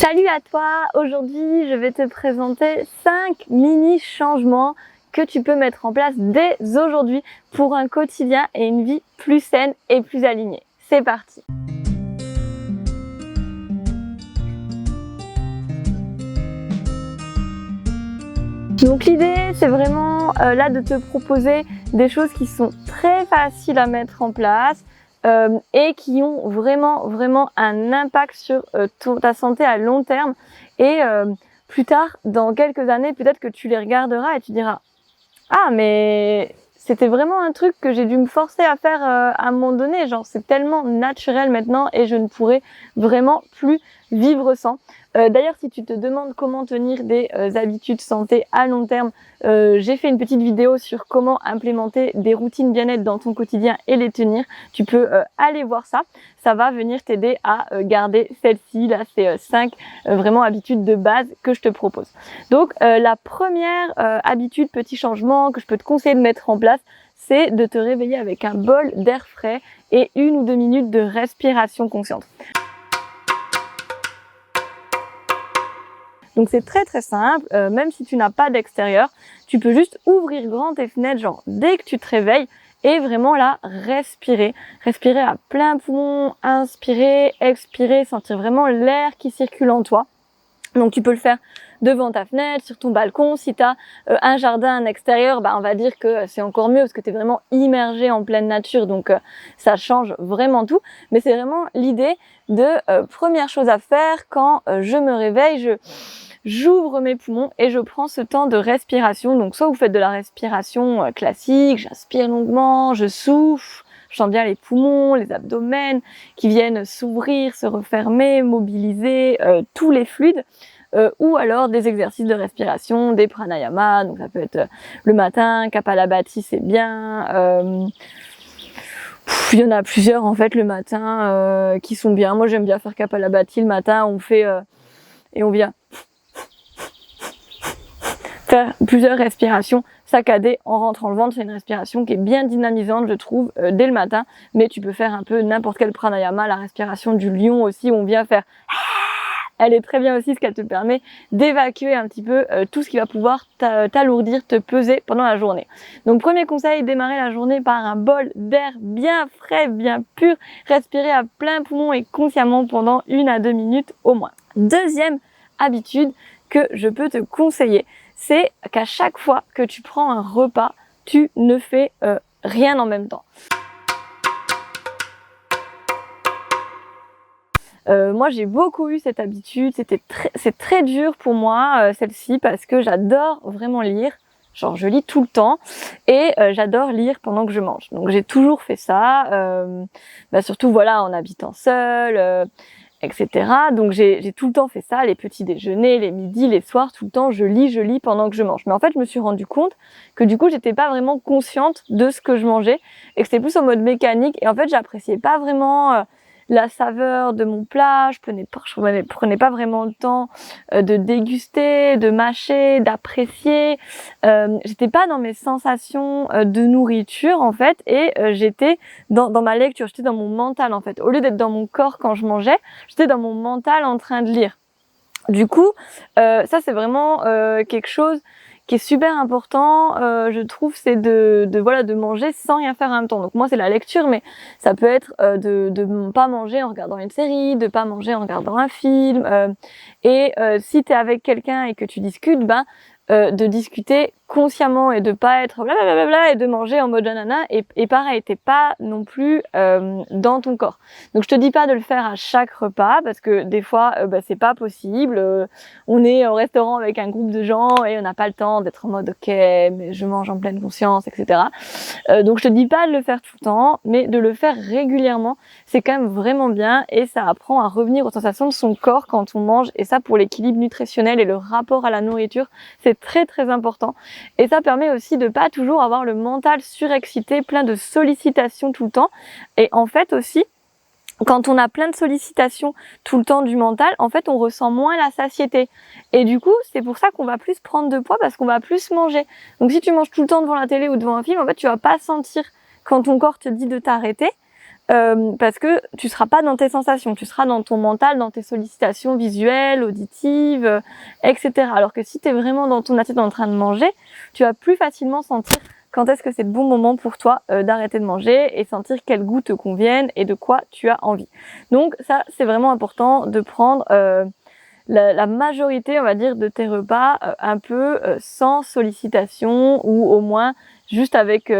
Salut à toi! Aujourd'hui, je vais te présenter 5 mini changements que tu peux mettre en place dès aujourd'hui pour un quotidien et une vie plus saine et plus alignée. C'est parti! Donc l'idée, c'est vraiment là de te proposer des choses qui sont très faciles à mettre en place et qui ont vraiment un impact sur ta santé à long terme. Et plus tard, dans quelques années, peut-être que tu les regarderas et tu diras « Ah, mais c'était vraiment un truc que j'ai dû me forcer à faire à un moment donné. Genre, c'est tellement naturel maintenant et je ne pourrais vraiment plus vivre sans. » D'ailleurs, si tu te demandes comment tenir des habitudes santé à long terme, j'ai fait une petite vidéo sur comment implémenter des routines bien-être dans ton quotidien et les tenir. Tu peux aller voir ça. Ça va venir t'aider à garder celle-ci, là, ces 5 vraiment habitudes de base que je te propose. Donc, la première habitude, petit changement que je peux te conseiller de mettre en place, c'est de te réveiller avec un bol d'air frais et 1 ou 2 minutes de respiration consciente. Donc c'est très simple, même si tu n'as pas d'extérieur, tu peux juste ouvrir grand tes fenêtres, genre dès que tu te réveilles, et vraiment là, respirer à plein poumon, inspirer, expirer, sentir vraiment l'air qui circule en toi. Donc tu peux le faire devant ta fenêtre, sur ton balcon. Si tu as un jardin, un extérieur, on va dire que c'est encore mieux parce que tu es vraiment immergé en pleine nature, donc ça change vraiment tout. Mais c'est vraiment l'idée de première chose à faire quand je me réveille, j'ouvre mes poumons et je prends ce temps de respiration. Donc soit vous faites de la respiration classique, j'inspire longuement, je souffle, je sens bien les poumons, les abdomens qui viennent s'ouvrir, se refermer, mobiliser tous les fluides. Ou alors des exercices de respiration, des pranayama, donc ça peut être le matin, Kapalabhati c'est bien, il y en a plusieurs en fait le matin qui sont bien. Moi j'aime bien faire Kapalabhati le matin, on fait et on vient faire plusieurs respirations saccadées en rentrant le ventre. C'est une respiration qui est bien dynamisante, je trouve, dès le matin. Mais tu peux faire un peu n'importe quel pranayama, la respiration du lion aussi, où on vient faire... Elle est très bien aussi, ce qu'elle te permet d'évacuer un petit peu tout ce qui va pouvoir t'alourdir, te peser pendant la journée. Donc premier conseil, démarrer la journée par un bol d'air bien frais, bien pur. Respirer à plein poumon et consciemment pendant 1 à 2 minutes au moins. Deuxième habitude que je peux te conseiller, c'est qu'à chaque fois que tu prends un repas, tu ne fais rien en même temps. Moi j'ai beaucoup eu cette habitude, c'est très dur pour moi celle-ci parce que j'adore vraiment lire, genre je lis tout le temps et j'adore lire pendant que je mange. Donc j'ai toujours fait ça, surtout voilà en habitant seule, etc. Donc j'ai tout le temps fait ça, les petits déjeuners, les midis, les soirs, tout le temps je lis pendant que je mange. Mais en fait je me suis rendu compte que du coup j'étais pas vraiment consciente de ce que je mangeais et que c'était plus en mode mécanique et en fait j'appréciais pas vraiment la saveur de mon plat, je prenais pas vraiment le temps de déguster, de mâcher, d'apprécier. J'étais pas dans mes sensations de nourriture en fait et j'étais dans ma lecture, j'étais dans mon mental en fait. Au lieu d'être dans mon corps quand je mangeais, j'étais dans mon mental en train de lire. Du coup, ça c'est vraiment quelque chose qui est super important, je trouve, c'est de manger sans rien faire en même temps. Donc moi c'est la lecture, mais ça peut être de pas manger en regardant une série, de pas manger en regardant un film. Et si t'es avec quelqu'un et que tu discutes, de discuter consciemment et de pas être blablabla et de manger en mode nanana et pareil, t'es pas non plus dans ton corps. Donc je te dis pas de le faire à chaque repas parce que des fois c'est pas possible. On est au restaurant avec un groupe de gens et on n'a pas le temps d'être en mode ok mais je mange en pleine conscience, etc. Donc je te dis pas de le faire tout le temps, mais de le faire régulièrement, c'est quand même vraiment bien et ça apprend à revenir aux sensations de son corps quand on mange et ça pour l'équilibre nutritionnel et le rapport à la nourriture, c'est très important. Et ça permet aussi de pas toujours avoir le mental surexcité, plein de sollicitations tout le temps. Et en fait aussi, quand on a plein de sollicitations tout le temps du mental, en fait, on ressent moins la satiété. Et du coup, c'est pour ça qu'on va plus prendre de poids parce qu'on va plus manger. Donc si tu manges tout le temps devant la télé ou devant un film, en fait, tu vas pas sentir quand ton corps te dit de t'arrêter. parce que tu seras pas dans tes sensations, tu seras dans ton mental, dans tes sollicitations visuelles, auditives, etc. Alors que si tu es vraiment dans ton assiette en train de manger, tu vas plus facilement sentir quand est-ce que c'est le bon moment pour toi d'arrêter de manger et sentir quel goût te convienne et de quoi tu as envie. Donc ça, c'est vraiment important de prendre la majorité, on va dire, de tes repas un peu sans sollicitation ou au moins juste avec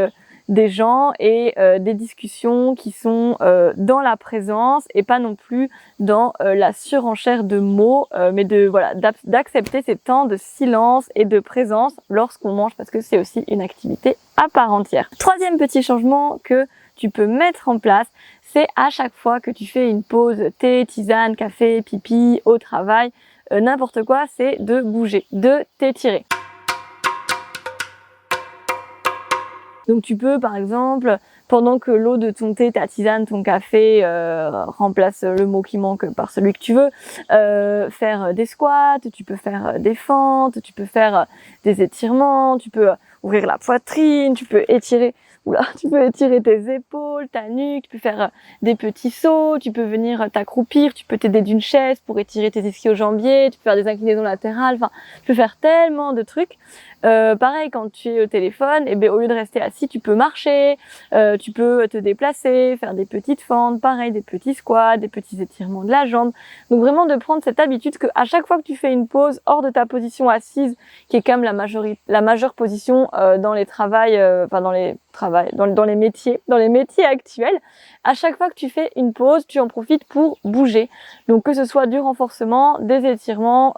des gens et des discussions qui sont dans la présence et pas non plus dans la surenchère de mots, mais de voilà d'accepter ces temps de silence et de présence lorsqu'on mange parce que c'est aussi une activité à part entière. Troisième petit changement que tu peux mettre en place, c'est à chaque fois que tu fais une pause thé, tisane, café, pipi, au travail, n'importe quoi, c'est de bouger, de t'étirer. Donc tu peux par exemple, pendant que l'eau de ton thé, ta tisane, ton café remplace le mot qui manque par celui que tu veux, faire des squats, tu peux faire des fentes, tu peux faire des étirements, tu peux ouvrir la poitrine, tu peux étirer tes épaules, ta nuque, tu peux faire des petits sauts, tu peux venir t'accroupir, tu peux t'aider d'une chaise pour étirer tes ischio-jambiers, tu peux faire des inclinaisons latérales, enfin tu peux faire tellement de trucs. Pareil, quand tu es au téléphone, et bien au lieu de rester assis, tu peux marcher, tu peux te déplacer, faire des petites fentes, pareil, des petits squats, des petits étirements de la jambe. Donc vraiment de prendre cette habitude que à chaque fois que tu fais une pause hors de ta position assise, qui est quand même la majeure position dans les dans les métiers actuels, à chaque fois que tu fais une pause, tu en profites pour bouger. Donc que ce soit du renforcement, des étirements,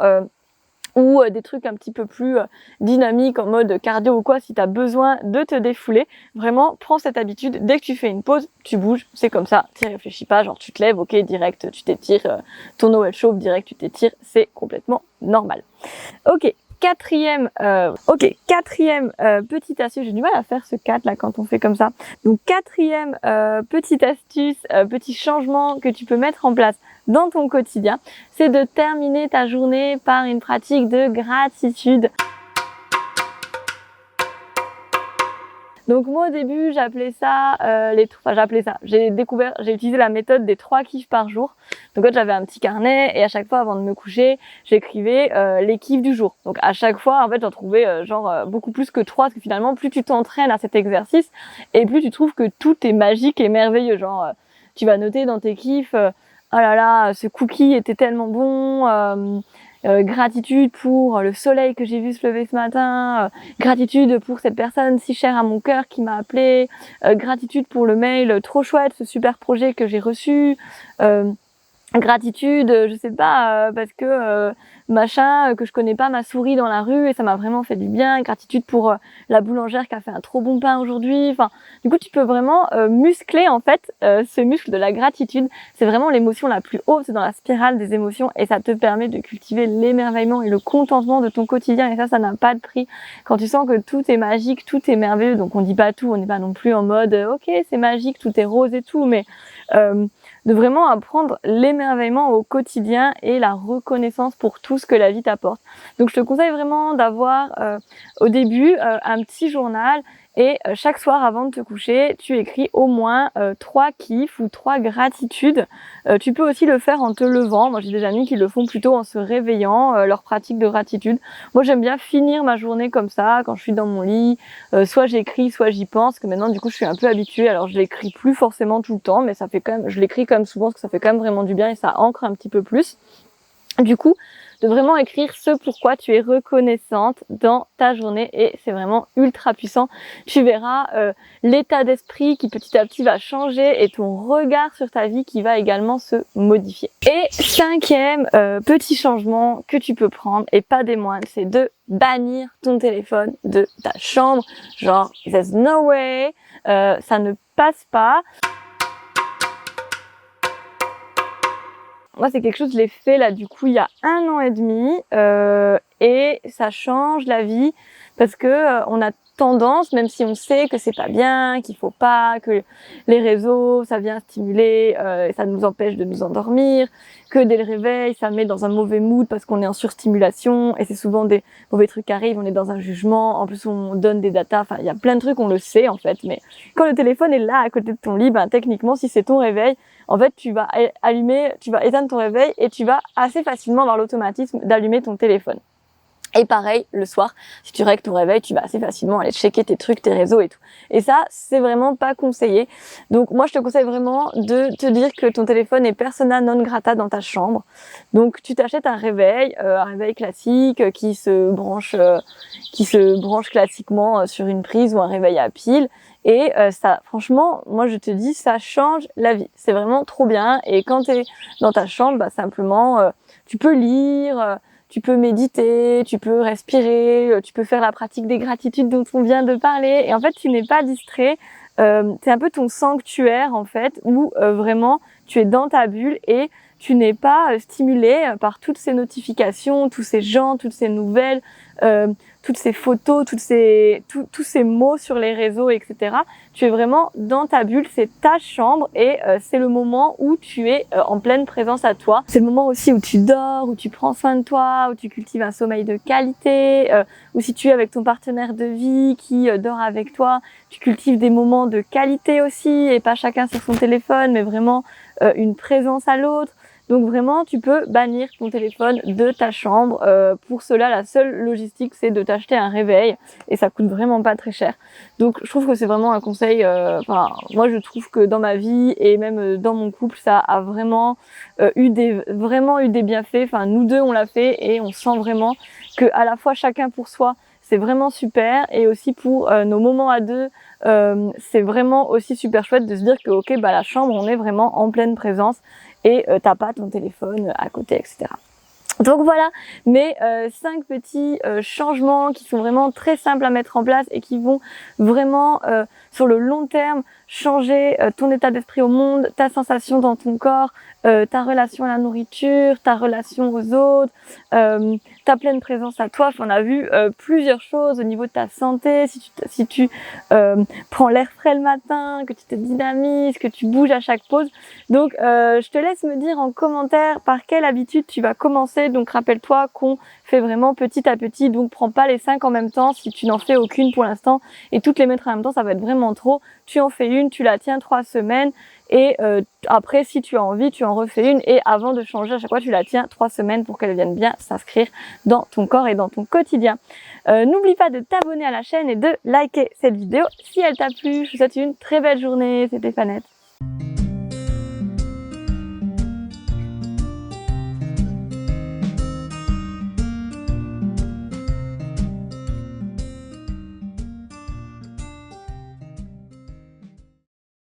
ou des trucs un petit peu plus dynamiques en mode cardio ou quoi, si tu as besoin de te défouler, vraiment prends cette habitude, dès que tu fais une pause, tu bouges, c'est comme ça, tu réfléchis pas, genre tu te lèves, ok, direct tu t'étires, ton eau elle chauffe, direct tu t'étires, c'est complètement normal. Ok, quatrième petite astuce, j'ai du mal à faire ce 4 là quand on fait comme ça. Donc quatrième petite astuce, petit changement que tu peux mettre en place dans ton quotidien, c'est de terminer ta journée par une pratique de gratitude. Donc moi au début j'ai utilisé la méthode des 3 kiffs par jour. Donc en fait j'avais un petit carnet et à chaque fois avant de me coucher, j'écrivais les kiffs du jour. Donc à chaque fois en fait j'en trouvais beaucoup plus que 3 parce que finalement plus tu t'entraînes à cet exercice et plus tu trouves que tout est magique et merveilleux. Tu vas noter dans tes kiffs oh là là, ce cookie était tellement bon, gratitude pour le soleil que j'ai vu se lever ce matin, gratitude pour cette personne si chère à mon cœur qui m'a appelé, gratitude pour le mail trop chouette, ce super projet que j'ai reçu, gratitude, je sais pas, parce que machin que je connais pas m'a souri dans la rue et ça m'a vraiment fait du bien. Gratitude pour la boulangère qui a fait un trop bon pain aujourd'hui. Enfin, du coup, tu peux vraiment muscler en fait ce muscle de la gratitude. C'est vraiment l'émotion la plus haute, c'est dans la spirale des émotions et ça te permet de cultiver l'émerveillement et le contentement de ton quotidien et ça n'a pas de prix. Quand tu sens que tout est magique, tout est merveilleux, donc on dit pas tout, on n'est pas non plus en mode ok c'est magique, tout est rose et tout, mais de vraiment apprendre l'émerveillement au quotidien et la reconnaissance pour tout ce que la vie t'apporte. Donc je te conseille vraiment d'avoir au début un petit journal et chaque soir avant de te coucher, tu écris au moins 3 kiffs ou 3 gratitudes. Tu peux aussi le faire en te levant. Moi j'ai des amis qui le font plutôt en se réveillant, leur pratique de gratitude. Moi j'aime bien finir ma journée comme ça, quand je suis dans mon lit, soit j'écris, soit j'y pense, que maintenant du coup je suis un peu habituée, alors je l'écris plus forcément tout le temps, mais ça fait quand même, je l'écris quand même souvent parce que ça fait quand même vraiment du bien et ça ancre un petit peu plus. Du coup, de vraiment écrire ce pourquoi tu es reconnaissante dans ta journée et c'est vraiment ultra puissant. Tu verras l'état d'esprit qui petit à petit va changer et ton regard sur ta vie qui va également se modifier. Et cinquième petit changement que tu peux prendre et pas des moindres, c'est de bannir ton téléphone de ta chambre. Genre, there's no way, ça ne passe pas. Moi, c'est quelque chose, je l'ai fait là, du coup, il y a 1 an et demi, et ça change la vie parce que on a tendance, même si on sait que c'est pas bien, qu'il faut pas, que les réseaux, ça vient stimuler, et ça nous empêche de nous endormir, que dès le réveil, ça met dans un mauvais mood parce qu'on est en surstimulation, et c'est souvent des mauvais trucs qui arrivent, on est dans un jugement, en plus on donne des datas, enfin il y a plein de trucs, on le sait en fait, mais quand le téléphone est là à côté de ton lit, ben techniquement si c'est ton réveil, en fait tu vas éteindre ton réveil et tu vas assez facilement avoir l'automatisme d'allumer ton téléphone. Et pareil, le soir, si tu règles ton réveil, tu vas assez facilement aller checker tes trucs, tes réseaux et tout. Et ça, c'est vraiment pas conseillé. Donc moi, je te conseille vraiment de te dire que ton téléphone est persona non grata dans ta chambre. Donc tu t'achètes un réveil classique qui se branche classiquement sur une prise ou un réveil à pile. Et ça, franchement, moi je te dis, ça change la vie. C'est vraiment trop bien. Et quand tu es dans ta chambre, bah, simplement, tu peux lire. Tu peux méditer, tu peux respirer, tu peux faire la pratique des gratitudes dont on vient de parler. Et en fait, tu n'es pas distrait. C'est un peu ton sanctuaire, en fait, où vraiment tu es dans ta bulle et tu n'es pas stimulé par toutes ces notifications, tous ces gens, toutes ces nouvelles, toutes ces photos, tous ces mots sur les réseaux, etc. Tu es vraiment dans ta bulle, c'est ta chambre et c'est le moment où tu es en pleine présence à toi. C'est le moment aussi où tu dors, où tu prends soin de toi, où tu cultives un sommeil de qualité, ou si tu es avec ton partenaire de vie qui dort avec toi, tu cultives des moments de qualité aussi et pas chacun sur son téléphone, mais vraiment une présence à l'autre. Donc vraiment, tu peux bannir ton téléphone de ta chambre. Pour cela, la seule logistique, c'est de t'acheter un réveil et ça coûte vraiment pas très cher. Donc je trouve que c'est vraiment un conseil. Moi, je trouve que dans ma vie et même dans mon couple, ça a vraiment eu des bienfaits. Enfin, nous deux, on l'a fait et on sent vraiment que à la fois chacun pour soi, c'est vraiment super et aussi pour nos moments à deux, c'est vraiment aussi super chouette de se dire que ok, bah la chambre, on est vraiment en pleine présence. Et t'as pas ton téléphone à côté, etc. Donc voilà mes 5 petits changements qui sont vraiment très simples à mettre en place et qui vont vraiment sur le long terme changer ton état d'esprit au monde, ta sensation dans ton corps, ta relation à la nourriture, ta relation aux autres, ta pleine présence à toi. Enfin, on a vu plusieurs choses au niveau de ta santé, si tu prends l'air frais le matin, que tu te dynamises, que tu bouges à chaque pause. Donc je te laisse me dire en commentaire par quelle habitude tu vas commencer. Donc rappelle-toi qu'on fait vraiment petit à petit, donc prends pas les 5 en même temps si tu n'en fais aucune pour l'instant et toutes les mettre en même temps, ça va être vraiment trop. Tu en fais une, tu la tiens 3 semaines et après si tu as envie, tu en refais une et avant de changer à chaque fois, tu la tiens 3 semaines pour qu'elle vienne bien s'inscrire dans ton corps et dans ton quotidien. N'oublie pas de t'abonner à la chaîne et de liker cette vidéo si elle t'a plu. Je te souhaite une très belle journée, c'était Fanette.